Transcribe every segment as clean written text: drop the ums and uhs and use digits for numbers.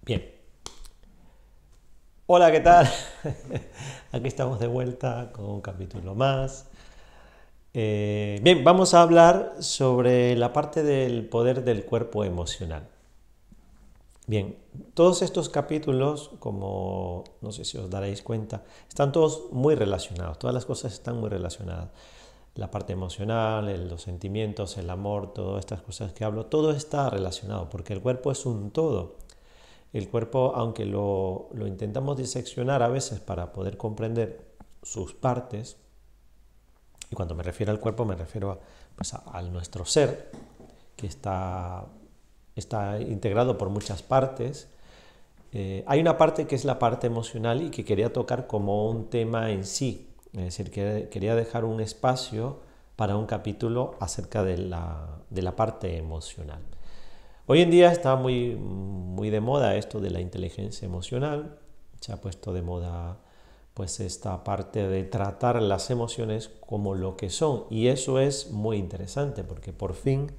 Bien. Hola, ¿qué tal? Aquí estamos de vuelta con un capítulo más. Bien, vamos a hablar sobre la parte del poder del cuerpo emocional. Bien, todos estos capítulos, como no sé si os daréis cuenta, están todos muy relacionados, todas las cosas están muy relacionadas. La parte emocional, los sentimientos, el amor, todas estas cosas que hablo, todo está relacionado porque el cuerpo es un todo. El cuerpo, aunque lo intentamos diseccionar a veces para poder comprender sus partes, y cuando me refiero al cuerpo me refiero a nuestro ser, que está integrado por muchas partes. Hay una parte que es la parte emocional y que quería tocar como un tema en sí, es decir, que quería dejar un espacio para un capítulo acerca de la parte emocional. Hoy en día está muy de moda esto de la inteligencia emocional, se ha puesto de moda pues esta parte de tratar las emociones como lo que son, y eso es muy interesante porque por fin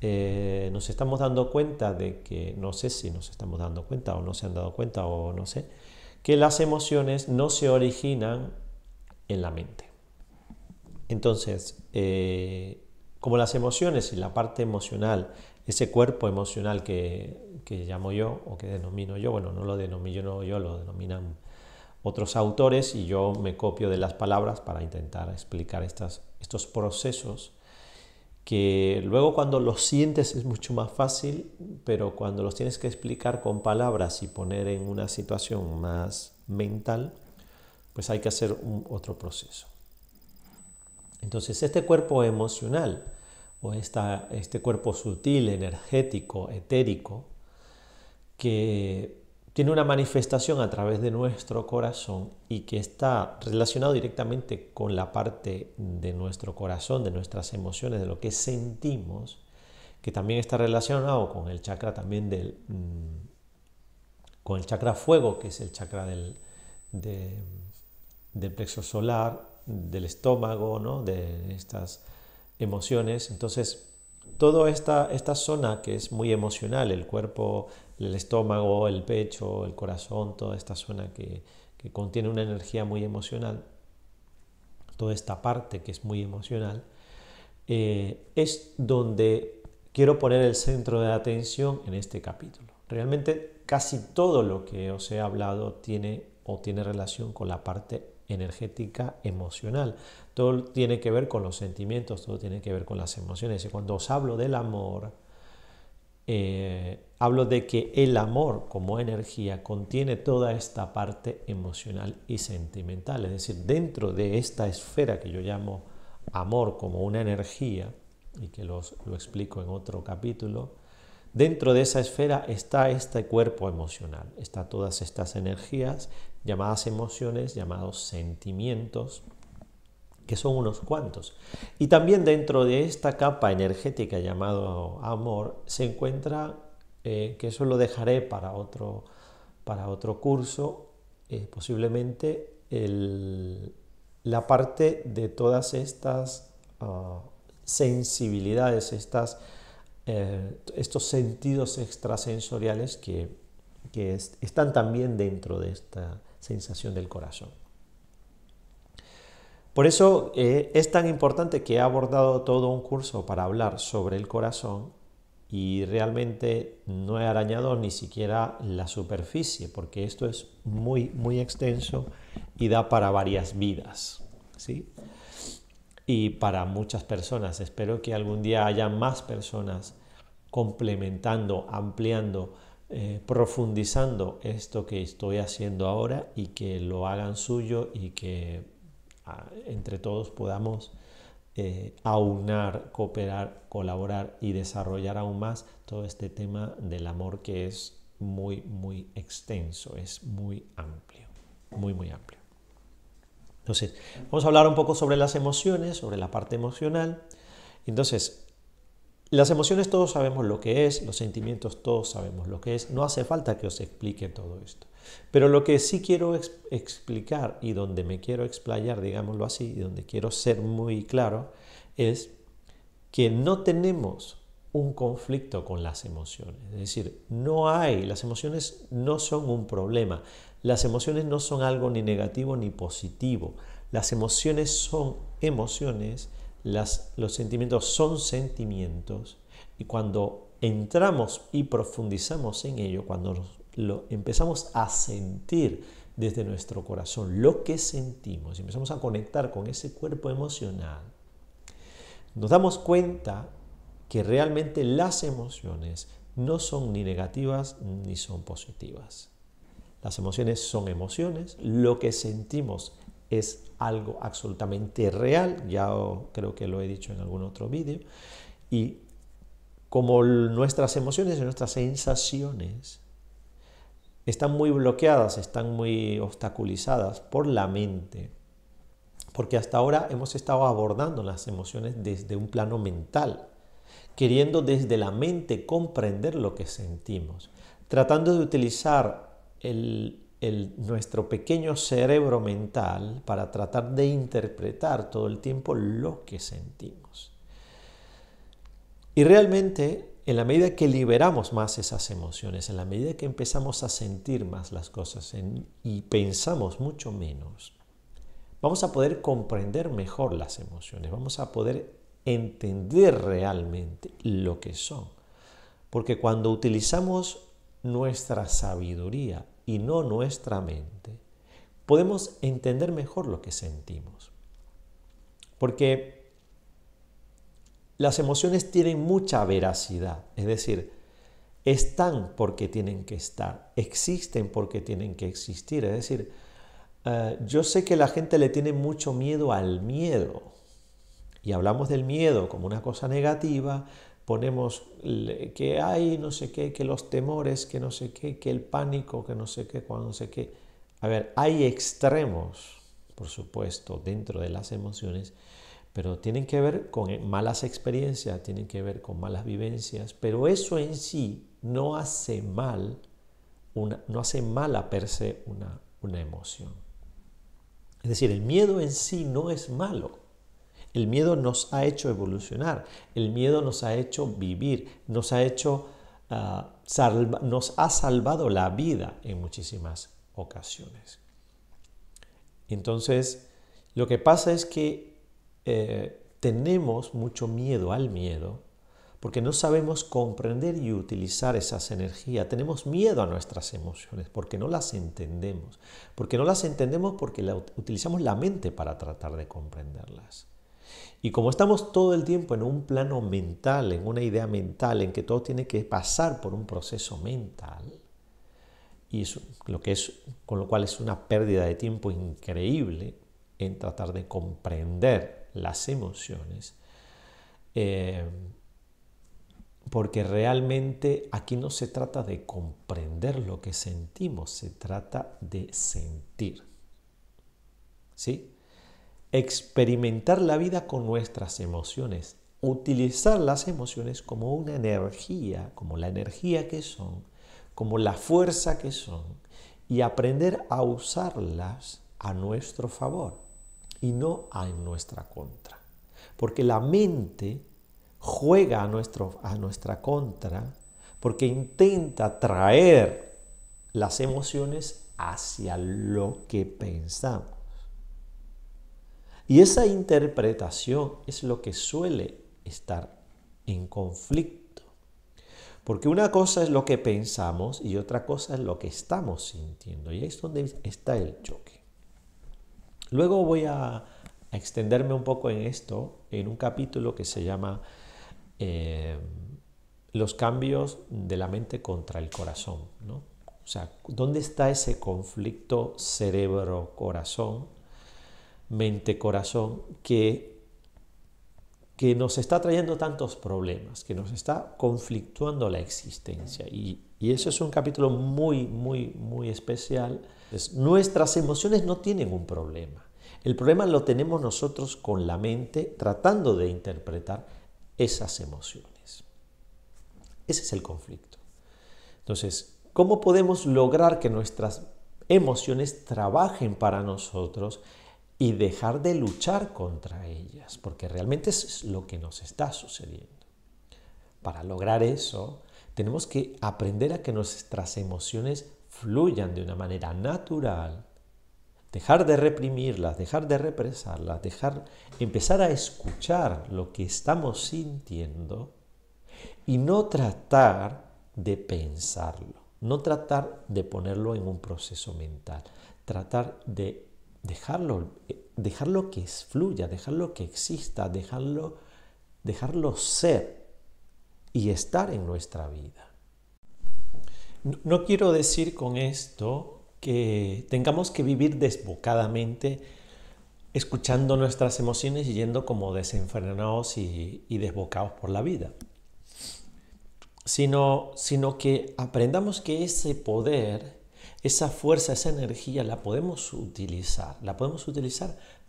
nos estamos dando cuenta de que, no sé si nos estamos dando cuenta o no se han dado cuenta o no sé, que las emociones no se originan en la mente. Entonces, como las emociones y la parte emocional, ese cuerpo emocional que llamo yo o que denomino yo, bueno, no lo denomino yo, lo denominan otros autores y yo me copio de las palabras para intentar explicar estos procesos que luego cuando los sientes es mucho más fácil, pero cuando los tienes que explicar con palabras y poner en una situación más mental, pues hay que hacer otro proceso. Entonces, este cuerpo emocional o este cuerpo sutil, energético, etérico, que tiene una manifestación a través de nuestro corazón y que está relacionado directamente con la parte de nuestro corazón, de nuestras emociones, de lo que sentimos, que también está relacionado con el chakra también con el chakra fuego, que es el chakra de- del plexo solar, del estómago, ¿no? De estas emociones. Entonces, toda esta zona que es muy emocional, el cuerpo, el estómago, el pecho, el corazón, toda esta zona que contiene una energía muy emocional, toda esta parte que es muy emocional, es donde quiero poner el centro de atención en este capítulo. Realmente casi todo lo que os he hablado tiene relación con la parte energética emocional. Todo tiene que ver con los sentimientos, todo tiene que ver con las emociones. Y cuando os hablo del amor, hablo de que el amor como energía contiene toda esta parte emocional y sentimental. Es decir, dentro de esta esfera que yo llamo amor como una energía, y que lo explico en otro capítulo, dentro de esa esfera está este cuerpo emocional, está todas estas energías llamadas emociones, llamados sentimientos, que son unos cuantos. Y también dentro de esta capa energética llamado amor se encuentra, que eso lo dejaré para otro curso, posiblemente la parte de todas estas sensibilidades, estos sentidos extrasensoriales que están también dentro de esta sensación del corazón. Por eso es tan importante que he abordado todo un curso para hablar sobre el corazón y realmente no he arañado ni siquiera la superficie, porque esto es muy extenso y da para varias vidas, ¿sí? Y para muchas personas. Espero que algún día haya más personas complementando, ampliando, profundizando esto que estoy haciendo ahora y que lo hagan suyo y que entre todos podamos aunar, cooperar, colaborar y desarrollar aún más todo este tema del amor que es muy extenso, es muy amplio, muy amplio. Entonces, vamos a hablar un poco sobre las emociones, sobre la parte emocional. Entonces, las emociones todos sabemos lo que es, los sentimientos todos sabemos lo que es, no hace falta que os explique todo esto. Pero lo que sí quiero explicar y donde me quiero explayar, digámoslo así, y donde quiero ser muy claro, es que no tenemos un conflicto con las emociones. Es decir, las emociones no son un problema. Las emociones no son algo ni negativo ni positivo. Las emociones son emociones, los sentimientos son sentimientos, y cuando entramos y profundizamos en ello, cuando lo empezamos a sentir desde nuestro corazón, lo que sentimos, y empezamos a conectar con ese cuerpo emocional, nos damos cuenta que realmente las emociones no son ni negativas ni son positivas. Las emociones son emociones, lo que sentimos es algo absolutamente real, ya creo que lo he dicho en algún otro vídeo, y como nuestras emociones y nuestras sensaciones están muy bloqueadas, están muy obstaculizadas por la mente, porque hasta ahora hemos estado abordando las emociones desde un plano mental, queriendo desde la mente comprender lo que sentimos, tratando de utilizar nuestro pequeño cerebro mental para tratar de interpretar todo el tiempo lo que sentimos. Y realmente, en la medida que liberamos más esas emociones, en la medida que empezamos a sentir más las cosas y pensamos mucho menos, vamos a poder comprender mejor las emociones, vamos a poder entender realmente lo que son. Porque cuando utilizamos nuestra sabiduría y no nuestra mente, podemos entender mejor lo que sentimos. Porque las emociones tienen mucha veracidad, es decir, están porque tienen que estar, existen porque tienen que existir. Es decir, yo sé que la gente le tiene mucho miedo al miedo, y hablamos del miedo como una cosa negativa, ponemos que hay no sé qué, que los temores, que no sé qué, que el pánico, que no sé qué, cuando no sé qué. A ver, hay extremos, por supuesto, dentro de las emociones, pero tienen que ver con malas experiencias, tienen que ver con malas vivencias, pero eso en sí no hace mal, no hace mala per se una emoción. Es decir, el miedo en sí no es malo. El miedo nos ha hecho evolucionar, el miedo nos ha hecho vivir, nos ha salvado la vida en muchísimas ocasiones. Entonces, lo que pasa es que tenemos mucho miedo al miedo porque no sabemos comprender y utilizar esas energías. Tenemos miedo a nuestras emociones porque no las entendemos. Porque no las entendemos porque utilizamos la mente para tratar de comprenderlas. Y como estamos todo el tiempo en un plano mental, en una idea mental, en que todo tiene que pasar por un proceso mental, y con lo cual es una pérdida de tiempo increíble en tratar de comprender las emociones, porque realmente aquí no se trata de comprender lo que sentimos, se trata de sentir. ¿Sí? Experimentar la vida con nuestras emociones, utilizar las emociones como una energía, como la energía que son, como la fuerza que son, y aprender a usarlas a nuestro favor y no en nuestra contra. Porque la mente juega a nuestra contra porque intenta traer las emociones hacia lo que pensamos. Y esa interpretación es lo que suele estar en conflicto. Porque una cosa es lo que pensamos y otra cosa es lo que estamos sintiendo. Y ahí es donde está el choque. Luego voy a extenderme un poco en esto en un capítulo que se llama Los cambios de la mente contra el corazón, ¿no? O sea, ¿dónde está ese conflicto cerebro-corazón, mente-corazón, que nos está trayendo tantos problemas, que nos está conflictuando la existencia? Y eso es un capítulo muy, muy, muy especial. Nuestras emociones no tienen un problema. El problema lo tenemos nosotros con la mente tratando de interpretar esas emociones. Ese es el conflicto. Entonces, ¿cómo podemos lograr que nuestras emociones trabajen para nosotros y dejar de luchar contra ellas? Porque realmente eso es lo que nos está sucediendo. para lograr eso, tenemos que aprender a que nuestras emociones fluyan de una manera natural, dejar de reprimirlas, dejar de represarlas, empezar a escuchar lo que estamos sintiendo y no tratar de pensarlo, no tratar de ponerlo en un proceso mental, tratar de dejarlo que fluya, dejarlo que exista, dejarlo ser y estar en nuestra vida. No quiero decir con esto que tengamos que vivir desbocadamente escuchando nuestras emociones y yendo como desenfrenados y desbocados por la vida, sino que aprendamos que ese poder, esa fuerza, esa energía la podemos utilizar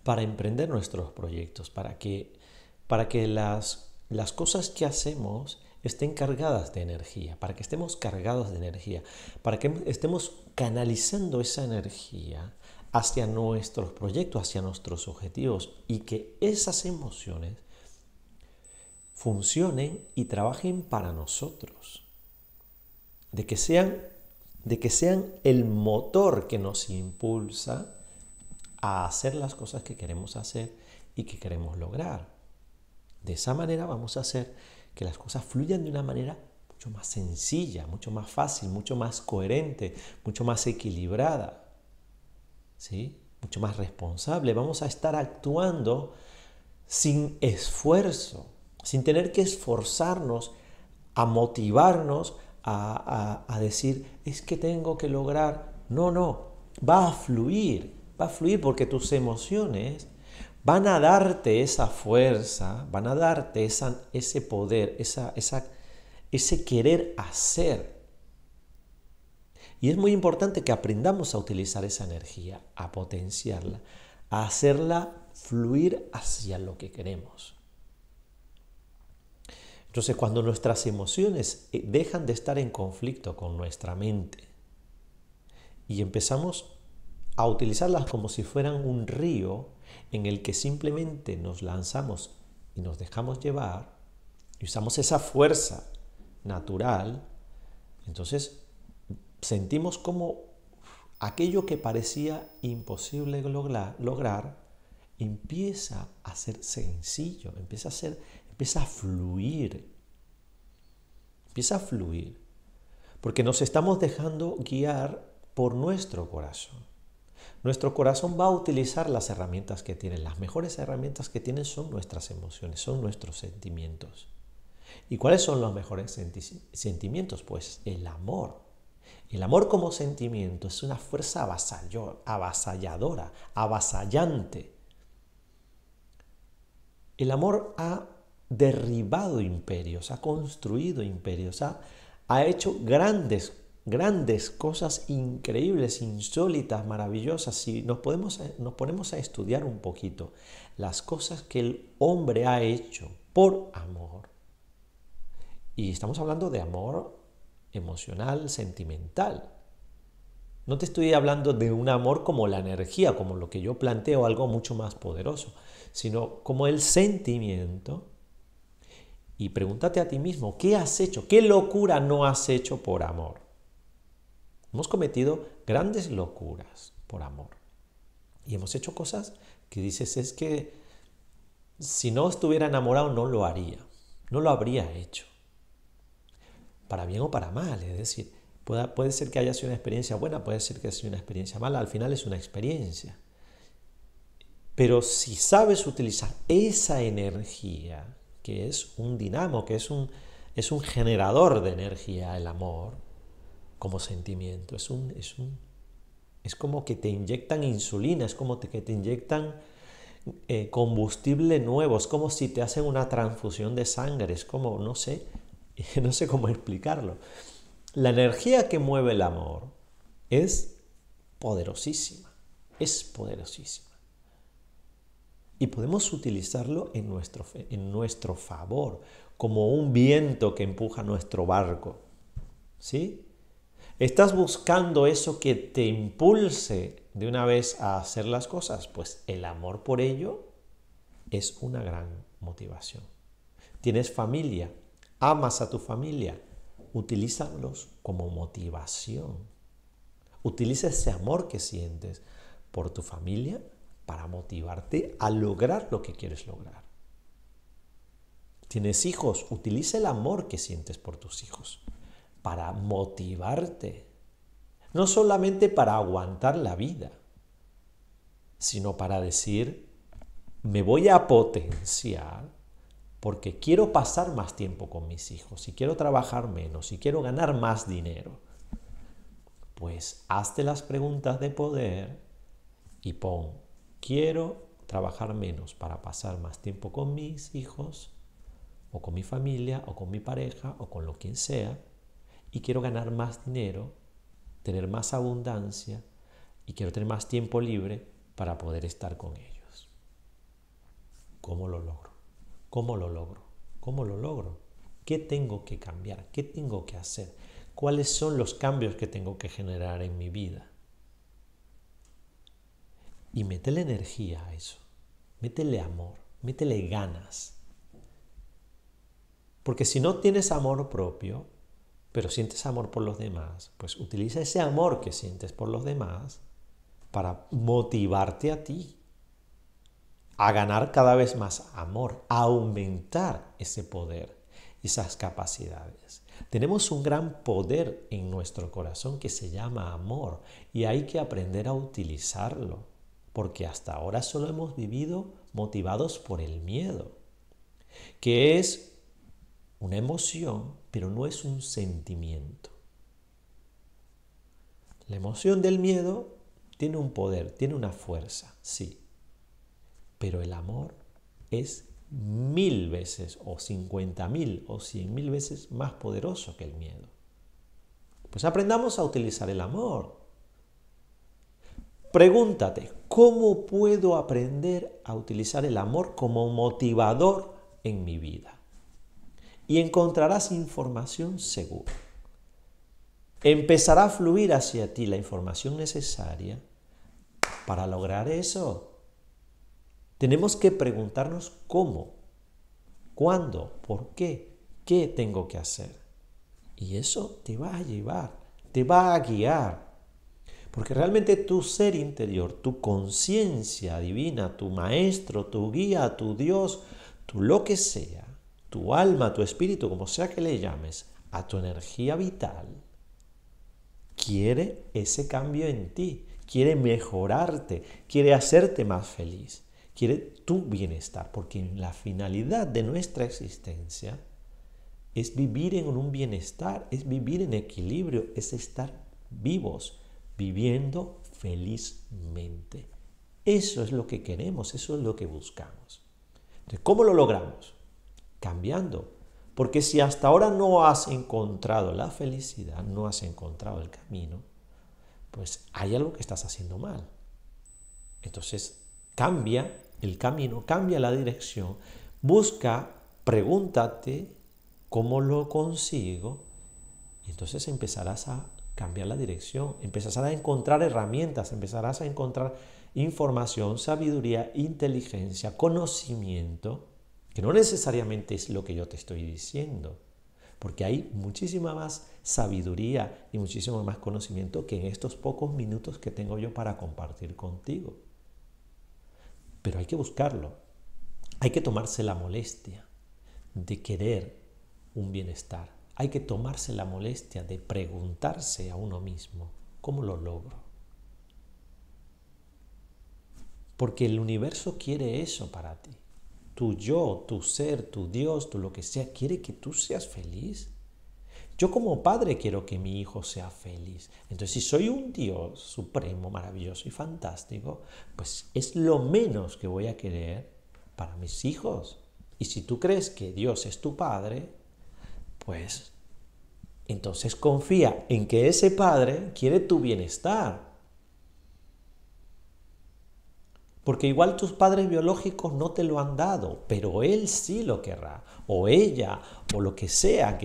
para emprender nuestros proyectos, para que las cosas que hacemos estén cargadas de energía, para que estemos cargados de energía, para que estemos canalizando esa energía hacia nuestros proyectos, hacia nuestros objetivos, y que esas emociones funcionen y trabajen para nosotros, de que sean el motor que nos impulsa a hacer las cosas que queremos hacer y que queremos lograr. De esa manera vamos a hacer que las cosas fluyan de una manera mucho más sencilla, mucho más fácil, mucho más coherente, mucho más equilibrada, ¿sí? Mucho más responsable. Vamos a estar actuando sin esfuerzo, sin tener que esforzarnos a motivarnos a decir, es que tengo que lograr. No, va a fluir porque tus emociones van a darte esa fuerza, van a darte ese poder, ese querer hacer. Y es muy importante que aprendamos a utilizar esa energía, a potenciarla, a hacerla fluir hacia lo que queremos. Entonces, cuando nuestras emociones dejan de estar en conflicto con nuestra mente y empezamos a utilizarlas como si fueran un río en el que simplemente nos lanzamos y nos dejamos llevar y usamos esa fuerza natural, entonces sentimos como aquello que parecía imposible lograr empieza a ser sencillo, empieza a fluir, porque nos estamos dejando guiar por nuestro corazón. Nuestro corazón va a utilizar las herramientas que tiene. Las mejores herramientas que tiene son nuestras emociones, son nuestros sentimientos. ¿Y cuáles son los mejores sentimientos? Pues el amor. El amor como sentimiento es una fuerza avasalladora, avasallante. El amor ha derribado imperios, ha construido imperios, ha hecho grandes cosas increíbles, insólitas, maravillosas. Si nos ponemos a estudiar un poquito las cosas que el hombre ha hecho por amor, y estamos hablando de amor emocional, sentimental. No te estoy hablando de un amor como la energía, como lo que yo planteo, algo mucho más poderoso, sino como el sentimiento. Y pregúntate a ti mismo, ¿qué has hecho? ¿Qué locura no has hecho por amor? Hemos cometido grandes locuras por amor. Y hemos hecho cosas que dices, es que si no estuviera enamorado no lo haría, no lo habría hecho. Para bien o para mal, es decir, puede ser que haya sido una experiencia buena, puede ser que haya sido una experiencia mala, al final es una experiencia. Pero si sabes utilizar esa energía, que es un dinamo, que es un generador de energía, el amor, como sentimiento, es como que te inyectan insulina, es como que te inyectan combustible nuevo, es como si te hacen una transfusión de sangre, es como, no sé cómo explicarlo. La energía que mueve el amor es poderosísima, Y podemos utilizarlo en nuestro favor, como un viento que empuja nuestro barco. ¿Sí? ¿Estás buscando eso que te impulse de una vez a hacer las cosas? Pues el amor por ello es una gran motivación. ¿Tienes familia? ¿Amas a tu familia? Utilízalos como motivación. Utiliza ese amor que sientes por tu familia para motivarte a lograr lo que quieres lograr. ¿Tienes hijos? Utiliza el amor que sientes por tus hijos para motivarte. No solamente para aguantar la vida, sino para decir, me voy a potenciar porque quiero pasar más tiempo con mis hijos, y quiero trabajar menos, y quiero ganar más dinero. Pues hazte las preguntas de poder y pon, quiero trabajar menos para pasar más tiempo con mis hijos, o con mi familia, o con mi pareja, o con lo quien sea, y quiero ganar más dinero, tener más abundancia, y quiero tener más tiempo libre para poder estar con ellos. ¿Cómo lo logro? ¿Cómo lo logro? ¿Cómo lo logro? ¿Qué tengo que cambiar? ¿Qué tengo que hacer? ¿Cuáles son los cambios que tengo que generar en mi vida? Y métele energía a eso. Métele amor. Métele ganas. Porque si no tienes amor propio, pero sientes amor por los demás, pues utiliza ese amor que sientes por los demás para motivarte a ti, a ganar cada vez más amor, a aumentar ese poder, esas capacidades. Tenemos un gran poder en nuestro corazón que se llama amor, y hay que aprender a utilizarlo, porque hasta ahora solo hemos vivido motivados por el miedo, que es una emoción, pero no es un sentimiento. La emoción del miedo tiene un poder, tiene una fuerza, sí. Pero el amor es 1000 veces, o 50.000, o 100.000 veces más poderoso que el miedo. Pues aprendamos a utilizar el amor. Pregúntate, ¿cómo puedo aprender a utilizar el amor como motivador en mi vida? Y encontrarás información segura. Empezará a fluir hacia ti la información necesaria para lograr eso. Tenemos que preguntarnos cómo, cuándo, por qué tengo que hacer. Y eso te va a llevar, te va a guiar. Porque realmente tu ser interior, tu conciencia divina, tu maestro, tu guía, tu Dios, tu lo que sea, tu alma, tu espíritu, como sea que le llames, a tu energía vital, quiere ese cambio en ti, quiere mejorarte, quiere hacerte más feliz, quiere tu bienestar, porque la finalidad de nuestra existencia es vivir en un bienestar, es vivir en equilibrio, es estar vivos, viviendo felizmente. Eso es lo que queremos, eso es lo que buscamos. Entonces, ¿cómo lo logramos? Cambiando. Porque si hasta ahora no has encontrado la felicidad, no has encontrado el camino, pues hay algo que estás haciendo mal. Entonces, cambia el camino, cambia la dirección, busca, pregúntate cómo lo consigo, y entonces empezarás a cambiar la dirección, empezarás a encontrar herramientas, empezarás a encontrar información, sabiduría, inteligencia, conocimiento, que no necesariamente es lo que yo te estoy diciendo, porque hay muchísima más sabiduría y muchísimo más conocimiento que en estos pocos minutos que tengo yo para compartir contigo. Pero hay que buscarlo, hay que tomarse la molestia de querer un bienestar, hay que tomarse la molestia de preguntarse a uno mismo, ¿cómo lo logro? Porque el universo quiere eso para ti. Tu yo, tu ser, tu Dios, tu lo que sea, quiere que tú seas feliz. Yo como padre quiero que mi hijo sea feliz. Entonces, si soy un Dios supremo, maravilloso y fantástico, pues es lo menos que voy a querer para mis hijos. Y si tú crees que Dios es tu padre, pues entonces confía en que ese padre quiere tu bienestar. Porque igual tus padres biológicos no te lo han dado, pero él sí lo querrá, o ella, o lo que sea que